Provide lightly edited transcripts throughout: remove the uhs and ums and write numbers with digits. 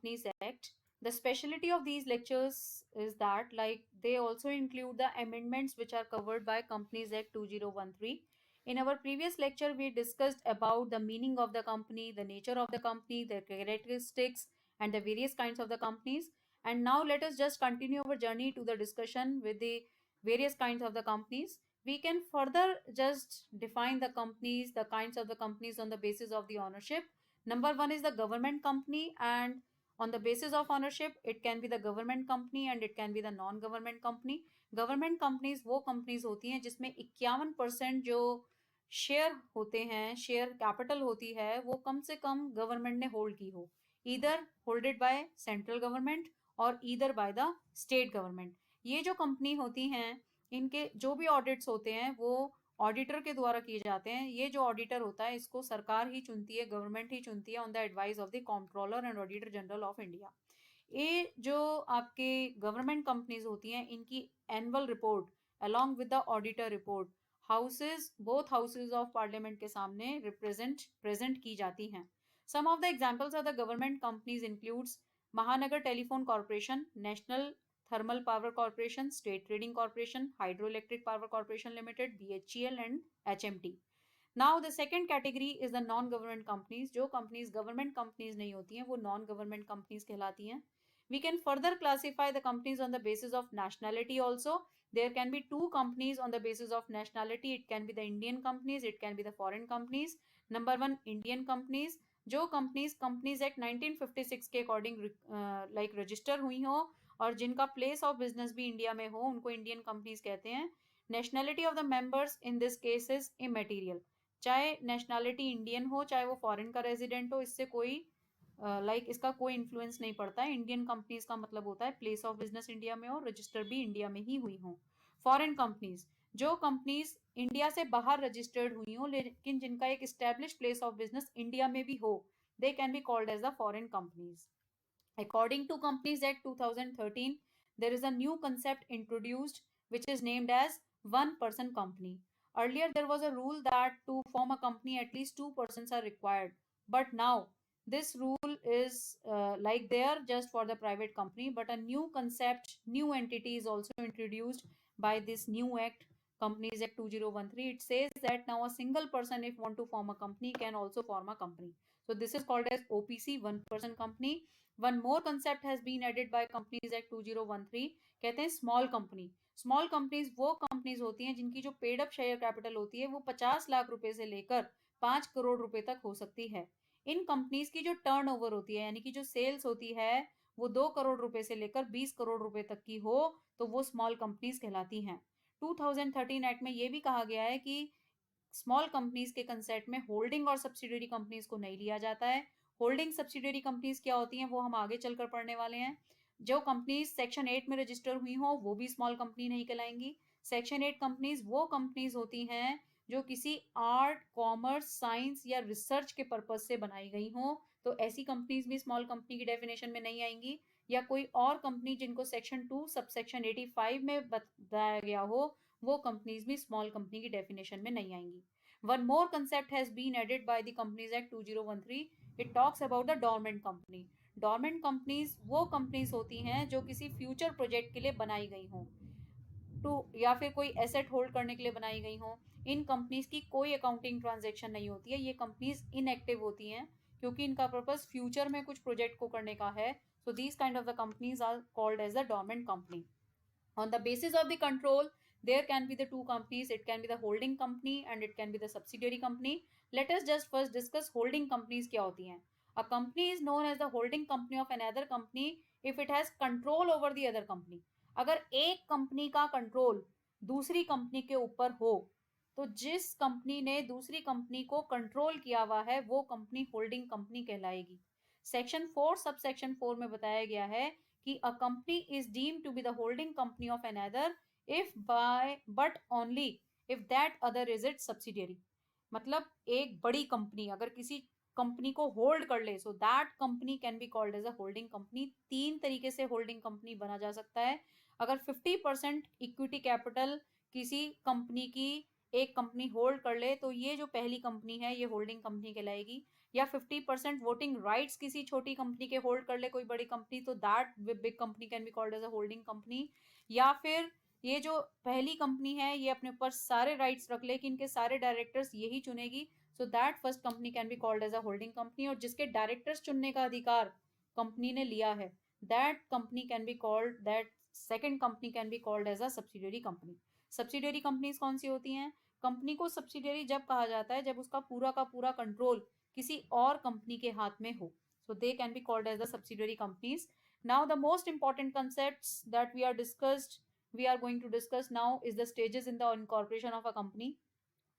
Companies Act. The specialty of these lectures is that they also include the amendments which are covered by Companies Act 2013. In our previous lecture, we discussed about the meaning of the company, the nature of the company, their characteristics, and the various kinds of the companies. And now let us just continue our journey to the discussion with the various kinds of the companies. We can further just define the companies, the kinds of the companies on the basis of the ownership. Number one is the government company, and on the basis of ownership, it can be the government company and it can be the non-government company. Government companies वो companies होती हैं जिसमें 51% जो share होते हैं, share capital होती है, वो कम से कम गवर्नमेंट ने होल्ड की हो, either holded by central government और either by the state government. ये जो कंपनी होती हैं, इनके जो भी ऑडिट्स होते हैं वो ऑडिटर के द्वारा किए जाते हैं. ये जो ऑडिटर होता है इसको सरकार ही चुनती है, गवर्नमेंट ही चुनती है on the advice of the controller and auditor general of India. ये जो आपके गवर्नमेंट कंपनीज होती हैं, इनकी annual report along with the auditor report houses, both houses of parliament के सामने प्रेजेंट की जाती हैं. Some of the examples of the government companies includes Mahanagar telephone corporation, national thermal power corporation, state trading corporation, hydro electric power corporation limited, BHEL and HMT. Now the second category is the non government companies. जो companies government companies नहीं होती हैं वो non government companies कहलाती हैं. We can further classify the companies on the basis of nationality also. There can be two companies on the basis of nationality. It can be the Indian companies, it can be the foreign companies. Number one, Indian companies. जो companies Companies Act 1956 के according register हुई हो और जिनका place of business भी India में हो, उनको इंडियन कंपनीज कहते हैं. Nationality of the members in this case is immaterial. चाहे नेशनैलिटी इंडियन हो चाहे वो फॉरेन का रेजिडेंट हो, इससे कोई इसका कोई इन्फ्लुएंस नहीं पड़ता है. इंडियन कंपनीज का मतलब होता है प्लेस ऑफ बिजनेस इंडिया में हो, रजिस्टर भी इंडिया में ही हुई हो. फॉरेन कंपनीज, जो कंपनीज इंडिया से बाहर रजिस्टर्ड हुई हो लेकिन जिनका एक establish place of business India में भी हो, they can be called as the foreign companies. According to Companies Act 2013, there is a new concept introduced which is named as one person company. Earlier, there was a rule that to form a company, at least two persons are required. But now, this rule is there just for the private company, but a new concept, new entity is also introduced by this new act, Companies Act 2013. It says that now a single person, if want to form a company, can also form a company. So this is called as OPC, one person company. One more concept has been added by Companies Act 2013. कहते हैं small company. Small companies वो companies होती हैं जिनकी जो paid up share capital होती है वो 50 लाख रुपए से लेकर 5 करोड़ रुपए तक हो सकती है. इन कंपनीज की जो टर्नओवर होती है, यानी कि जो सेल्स होती है, वो 2 करोड़ रुपए से लेकर 20 करोड़ रुपए तक की हो तो वो स्मॉल कंपनीज कहलाती हैं. 2013 एक्ट में ये भी कहा गया है कि स्मॉल कंपनीज के कंसेप्ट में होल्डिंग और सब्सिडियरी कंपनीज को नहीं लिया जाता है. होल्डिंग सब्सिडियरी कंपनीज क्या होती हैं वो हम आगे चलकर पढ़ने वाले हैं. जो कंपनीज सेक्शन 8 में रजिस्टर हुई हो वो भी स्मॉल कंपनी नहीं कहलाएंगी. सेक्शन 8 कंपनीज वो कंपनीज होती हैं जो किसी आर्ट, कॉमर्स, साइंस या रिसर्च के पर्पज से बनाई गई हो, तो ऐसी कंपनीज भी स्मॉल कंपनी की डेफिनेशन में नहीं आएंगी. या कोई और कंपनी जिनको सेक्शन 2 सब सेक्शन 85 में बताया गया हो, वो कंपनीज भी स्मॉल कंपनी की डेफिनेशन में नहीं आएंगी. One more concept has been added by the Companies Act 2013. It talks about the dormant company. Dormant companies वो companies होती हैं जो किसी future project के लिए बनाई गई हों, तो या फिर कोई एसेट होल्ड करने के लिए बनाई गई हों. इन कंपनीज की कोई अकाउंटिंग ट्रांजैक्शन नहीं होती है. ये कंपनीज इनएक्टिव होती हैं क्योंकि इनका पर्पस फ्यूचर में कुछ प्रोजेक्ट को करने का है. So these kind of the companies are called as the dormant company. On the basis of the control, there can be the two companies. It can be the holding company and it can be the subsidiary company. Let us just first discuss holding companies क्या होती हैं. A company is known as the holding company of another company if it has control over the other company. अगर एक company का control दूसरी company के ऊपर हो, तो जिस कंपनी ने दूसरी कंपनी को कंट्रोल किया हुआ है वो कंपनी होल्डिंग कंपनी कहलाएगी. सेक्शन 4 सब सेक्शन 4 में बताया गया है कि a company is deemed to be the holding company of another if by but only if that other is its subsidiary. मतलब एक बड़ी कंपनी अगर किसी कंपनी को होल्ड कर ले, so that company can be called as a holding company. 3 तरीके से होल्डिंग कंपनी बना जा सकता है. अगर 50% इक्विटी कैपिटल किसी कंपनी की एक कंपनी होल्ड कर ले तो ये जो पहली कंपनी है ये होल्डिंग कंपनी कहलाएगी. या 50% वोटिंग राइट्स किसी छोटी कंपनी के होल्ड कर ले कोई बड़ी कंपनी, तो that big company can be called as a holding company. या फिर ये जो पहली कंपनी है ये अपने ऊपर सारे राइट्स रख ले कि इनके सारे डायरेक्टर्स यही चुनेगी, so that first company can be called as a holding company. और जिसके डायरेक्टर्स चुनने का अधिकार कंपनी ने लिया है, that company can be called, that second company can be called as a subsidiary company. Subsidiary companies कौन सी होती हैं? कंपनी को सब्सिडियरी जब कहा जाता है जब उसका पूरा का पूरा कंट्रोल किसी और कंपनी के हाथ में हो, so they can be called as the subsidiary companies. Now the most important concepts that we are going to discuss now is the stages in the incorporation of a company.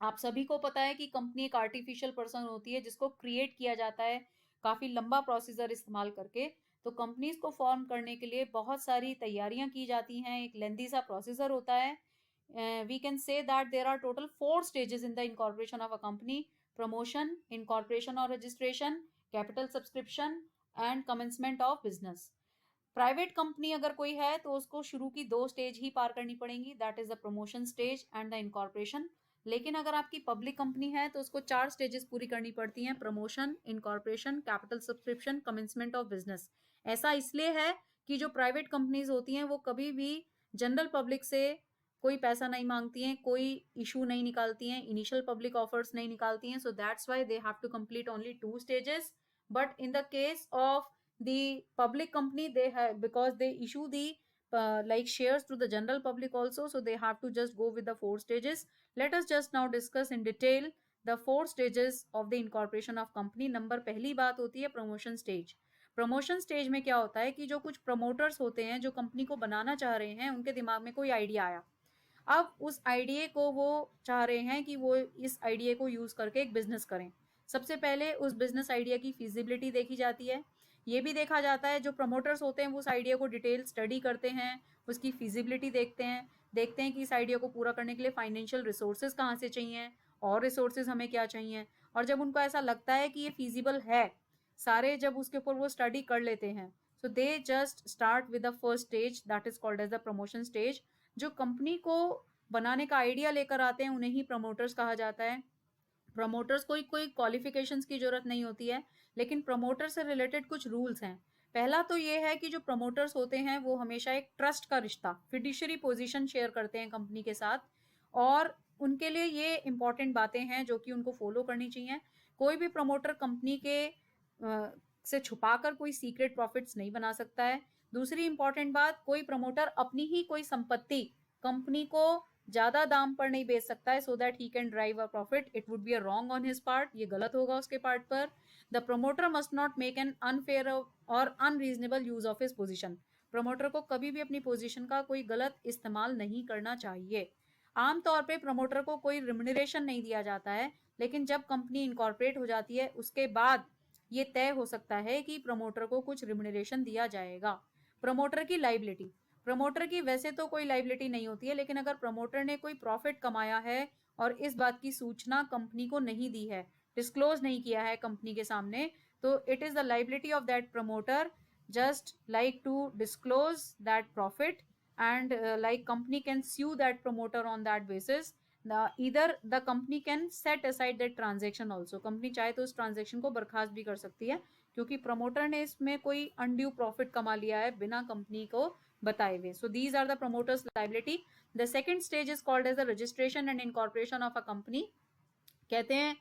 आप सभी को पता है कि कंपनी एक artificial person होती है जिसको क्रिएट किया जाता है काफी लंबा प्रोसीजर इस्तेमाल करके। तो कंपनीज को फॉर्म करने के लिए बहुत सारी तैयारियां की जाती हैं, एक लेंथी सा प्रोसीजर होता है। We can say that there are total 4 stages in the incorporation of a company: promotion, incorporation or registration, capital subscription and commencement of business. Private company अगर कोई है तो उसको शुरू की 2 स्टेज ही पार करनी पड़ेंगी, that is the promotion stage and the incorporation. लेकिन अगर आपकी पब्लिक कंपनी है तो उसको 4 स्टेजेस पूरी करनी पड़ती हैं: promotion, incorporation, capital subscription, commencement of business. ऐसा इसलिए है कि जो प्राइवेट कंपनीज होती हैं वो कभी भी जनरल पब्लिक से कोई पैसा नहीं मांगती हैं, कोई इशू नहीं निकालती हैं, इनिशियल पब्लिक ऑफर्स नहीं निकालती हैं, so that's why they have to complete only 2 stages. But in the case of the public company, they have, because they issue the like shares to the general public also, so they have to just go with the 4 stages. Let us just now discuss in detail the 4 stages of the incorporation of company. Number पहली बात होती है promotion stage. Promotion stage में क्या होता है कि जो कुछ प्रमोटर्स होते हैं जो कंपनी को बनाना चाह रहे हैं, उनके दिमाग में कोई आइडिया आया। अब उस आइडिया को वो चाह रहे हैं कि वो इस आइडिया को यूज करके एक बिजनेस करें। सबसे पहले उस बिजनेस आइडिया की फिजिबिलिटी देखी जाती है। ये भी देखा जाता है, जो प्रमोटर्स होते हैं वो उस आइडिया को डिटेल स्टडी करते हैं, उसकी फिजिबिलिटी देखते हैं कि इस आइडिया को पूरा करने के लिए फाइनेंशियल रिसोर्सेज कहाँ से चाहिए और रिसोर्सेज हमें क्या चाहिए। और जब उनको ऐसा लगता है कि ये फिजिबल है, सारे जब उसके ऊपर वो स्टडी कर लेते हैं, so they just start with the first stage that is called as the promotion stage. जो कंपनी को बनाने का आइडिया लेकर आते हैं उन्हें ही प्रमोटर्स कहा जाता है। प्रमोटर्स को कोई क्वालिफिकेशंस की जरूरत नहीं होती है, लेकिन प्रमोटर से रिलेटेड कुछ रूल्स हैं। पहला तो ये है कि जो प्रमोटर्स होते हैं वो हमेशा एक ट्रस्ट का रिश्ता, फिड्यूशियरी पोजीशन शेयर करते हैं कंपनी के साथ, और उनके लिए ये इंपॉर्टेंट बातें हैं जो कि उनको फॉलो करनी चाहिए। कोई भी प्रमोटर कंपनी के से छुपाकर कोई सीक्रेट प्रॉफिट्स नहीं बना सकता है। दूसरी इंपॉर्टेंट बात, कोई प्रमोटर अपनी ही कोई संपत्ति कंपनी को ज्यादा दाम पर नहीं बेच सकता है so that he can drive a profit. It would be a wrong on his part, ये गलत होगा उसके पार्ट पर। The promoter must not make an unfair और unreasonable use of his position. Promoter को कभी भी अपनी पोजीशन का कोई गलत इस्तेमाल नहीं करना चाहिए। आमतौर पे प्रमोटर को कोई रिम्यूनरेशन नहीं दिया जाता है, लेकिन जब कंपनी इनकॉर्पोरेट हो जाती है उसके बाद ये तय हो सकता है कि प्रमोटर को कुछ रिम्यूनरेशन दिया जाएगा। प्रमोटर की लाइबिलिटी, प्रमोटर की वैसे तो कोई लाइबिलिटी नहीं होती है, लेकिन अगर प्रमोटर ने कोई प्रॉफिट कमाया है और इस बात की सूचना कंपनी को नहीं दी है, डिस्क्लोज नहीं किया है कंपनी के सामने, तो it is the liability of that promoter just like to disclose that profit, and like company can sue that promoter on that basis. Either the company can set aside that transaction also, company चाहे तो उस transaction को बर्खास्त भी कर सकती है क्योंकि प्रमोटर ने इसमें कोई अनड्यू प्रॉफिट कमा लिया है बिना कंपनी को बताए हुए। So these are the promoters liability. The second stage is called as the registration and incorporation of a company. कहते हैं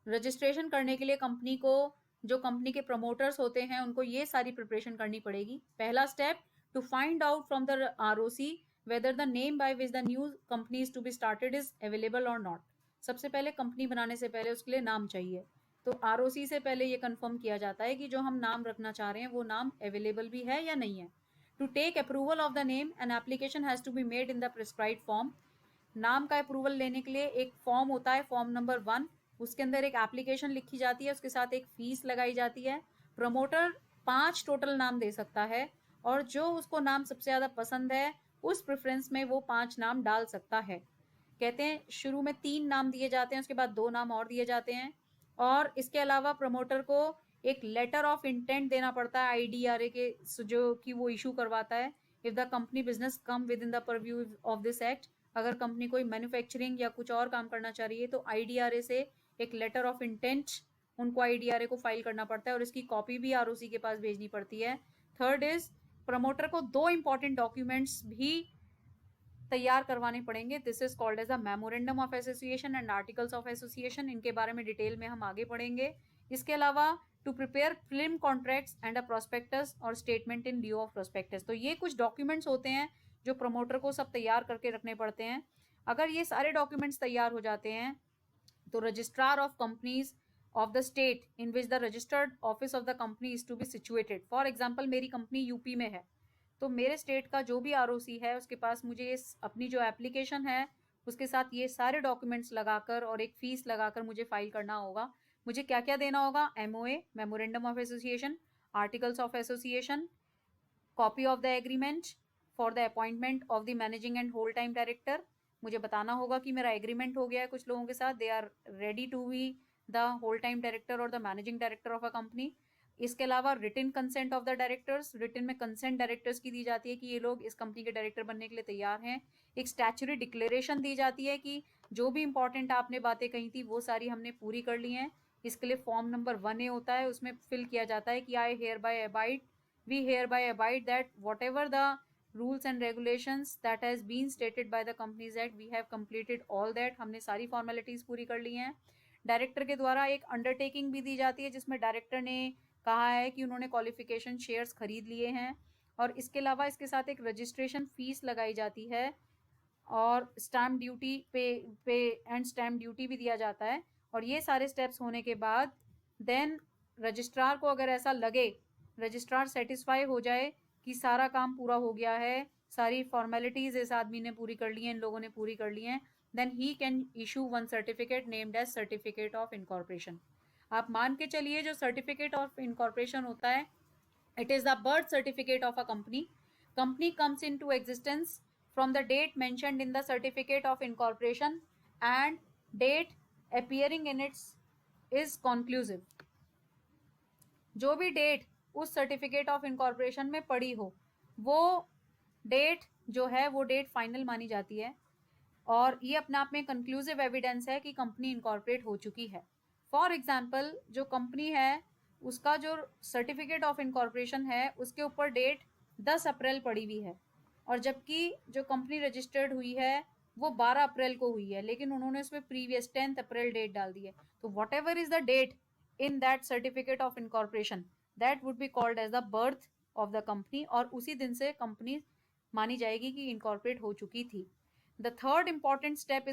रजिस्ट्रेशन करने के लिए कंपनी को, जो कंपनी के प्रमोटर्स होते हैं उनको ये सारी प्रिपरेशन करनी पड़ेगी। पहला step, to find out from the ROC whether the name by which the new company is to be started is available और नॉट। सबसे पहले कंपनी बनाने से पहले उसके लिए नाम चाहिए, तो आरओसी से पहले ये कंफर्म किया जाता है कि जो हम नाम रखना चाह रहे हैं वो नाम अवेलेबल भी है या नहीं है। To take approval of the name an application has to be made in the prescribed form. नाम का अप्रूवल लेने के लिए एक फॉर्म होता है, फॉर्म नंबर 1, उसके अंदर एक एप्लीकेशन लिखी जाती है, उसके साथ एक फीस लगाई जाती है। प्रमोटर 5 टोटल नाम दे सकता है और जो उसको नाम सबसे ज़्यादा पसंद है उस प्रेफरेंस में वो 5 नाम डाल सकता है। कहते हैं शुरू में 3 नाम दिए जाते हैं, उसके बाद 2 नाम और दिए जाते हैं, और इसके अलावा प्रमोटर को एक लेटर ऑफ इंटेंट देना पड़ता है आईडीआरए के, जो कि वो इशू करवाता है। If the company business come with in the purview of this act, अगर कंपनी कोई मैन्युफैक्चरिंग या कुछ और काम करना चाह रही है तो आईडीआरए से एक लेटर ऑफ इंटेंट उनको आईडीआरए को फाइल करना पड़ता है और इसकी कॉपी भी आरओसी के पास भेजनी पड़ती है। थर्ड इज प्रमोटर को 2 इंपॉर्टेंट डॉक्यूमेंट्स भी तैयार करवाने पड़ेंगे। This is called as a memorandum of association and articles of association. इनके बारे में डिटेल में हम आगे पढ़ेंगे। इसके अलावा to prepare film contracts and a prospectus और statement in lieu of prospectus. तो ये कुछ डॉक्यूमेंट्स होते हैं जो प्रमोटर को सब तैयार करके रखने पड़ते हैं। अगर ये सारे डॉक्यूमेंट्स तैयार हो जाते हैं तो registrar of companies of the state in which the registered office of the company is to be situated. For example मेरी कंपनी यूपी में है, तो मेरे स्टेट का जो भी आरओसी है उसके पास मुझे इस अपनी जो एप्लीकेशन है उसके साथ ये सारे डॉक्यूमेंट्स लगाकर और एक फीस लगाकर मुझे फाइल करना होगा। मुझे क्या क्या देना होगा? MOA, memorandum of association, articles of association, copy of the agreement for the appointment of the managing and whole time director. मुझे बताना होगा कि मेरा एग्रीमेंट हो गया है कुछ लोगों के साथ, they are ready to be the whole time director और the managing director of a company. इसके अलावा written consent of the directors, written में कंसेंट डायरेक्टर्स की दी जाती है कि ये लोग इस कंपनी के डायरेक्टर बनने के लिए तैयार हैं। एक स्टैच्यूटरी डिक्लेरेशन दी जाती है कि जो भी इंपॉर्टेंट आपने बातें कही थी वो सारी हमने पूरी कर ली हैं। इसके लिए फॉर्म नंबर 1A होता है, उसमें फिल किया जाता है कि I hereby abide, we hereby abide that whatever the rules and regulations that has been stated by the companies act we have completed all that। हमने सारी फॉर्मेलिटीज पूरी कर ली हैं। डायरेक्टर के द्वारा एक अंडरटेकिंग भी दी जाती है जिसमें डायरेक्टर ने कहा है कि उन्होंने क्वालिफिकेशन शेयर्स खरीद लिए हैं। और इसके अलावा इसके साथ एक रजिस्ट्रेशन फीस लगाई जाती है और स्टैम्प ड्यूटी पे एंड स्टैम्प ड्यूटी भी दिया जाता है। और ये सारे स्टेप्स होने के बाद देन रजिस्ट्रार को अगर ऐसा लगे, रजिस्ट्रार सेटिस्फाई हो जाए कि सारा काम पूरा हो गया है, सारी फॉर्मेलिटीज इस आदमी ने पूरी कर ली हैं, इन लोगों ने पूरी कर ली हैं, then he can issue one certificate named as certificate of incorporation. आप मान के चलिए जो सर्टिफिकेट ऑफ इनकॉर्पोरेशन होता है, it is the birth certificate of a company. Company comes into existence from the date mentioned in the certificate of incorporation and date appearing in its is conclusive। जो भी date उस certificate of incorporation में पड़ी हो वो date जो है वो डेट फाइनल मानी जाती है और ये अपने आप में कंक्लूसिव एविडेंस है कि कंपनी इनकॉर्पोरेट हो चुकी है। फॉर एग्जाम्पल जो कंपनी है उसका जो सर्टिफिकेट ऑफ इनकॉर्पोरेशन है उसके ऊपर डेट 10 अप्रैल पड़ी हुई है और जबकि जो कंपनी रजिस्टर्ड हुई है वो 12 अप्रैल को हुई है, लेकिन उन्होंने उसमें प्रीवियस 10 अप्रैल डेट डाल दी है। तो whatever is the date in that certificate of incorporation that would be called as the birth of the company और उसी दिन से कंपनी मानी जाएगी कि इनकॉर्पोरेट हो चुकी थी। The third important step is